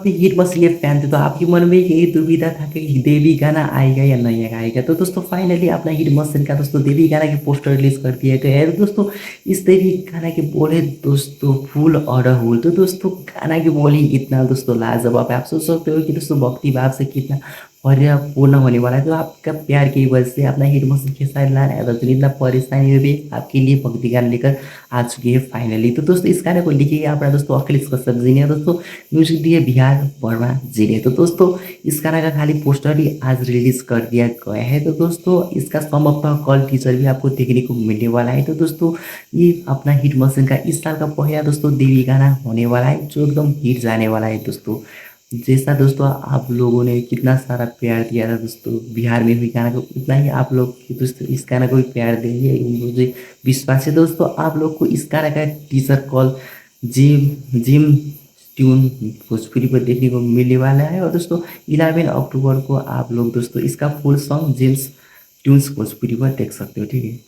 अपने hit machine के fan थे तो आपके मन में यही दुविधा था कि देवी गाना आएगा या नहीं आएगा। तो दोस्तों फाइनली अपना हिट मशीन का दोस्तों देवी गाना के पोस्टर रिलीज़ कर दिया गया है। तो दोस्तों इस देवी गाना के बोल है दोस्तों फूल अड़हुल। तो दोस्तों गाना के बोल ही इतना दोस्तों लाजवाब है। आप सोच सकते हो कि दोस्तों भक्ति भाव से कितना परिपूर्ण होने वाला है। तो आपका प्यार की वजह से अपना हिट मशीन खेसारी लाल यादव जी ने इतना परेशानी में भी आपके लिए भक्ति गाना लेकर आ चुकी है फाइनली। तो दोस्तों इस गाने को लिखी है अपना दोस्तों अखिलेश कश्यप जी ने, दोस्तों म्यूजिक दिए बिहार वर्मा जी ने। तो दोस्तों इस गाना का खाली पोस्टर ही आज रिलीज कर दिया गया है। तो दोस्तों इसका संभवतः कल टीजर भी आपको देखने को मिलने वाला है। तो दोस्तों ये अपना हिट मशीन का इस साल का पहला दोस्तों देवी गाना होने वाला है जो एकदम हिट जाने वाला है। दोस्तों जैसा दोस्तों आप लोगों ने कितना सारा प्यार दिया था दोस्तों बिहार में हुई गाना को, उतना ही आप लोग दोस्तों इस गाना को भी प्यार देंगे मुझे विश्वास है। दोस्तों आप लोग को इस गाना का teaser call gym gym tune Bhojpuri पर देखने को मिलने वाला है। और दोस्तों 11 अक्टूबर को आप लोग दोस्तों इसका full song James tunes Bhojpuri पर देख सकते हो। ठीक है।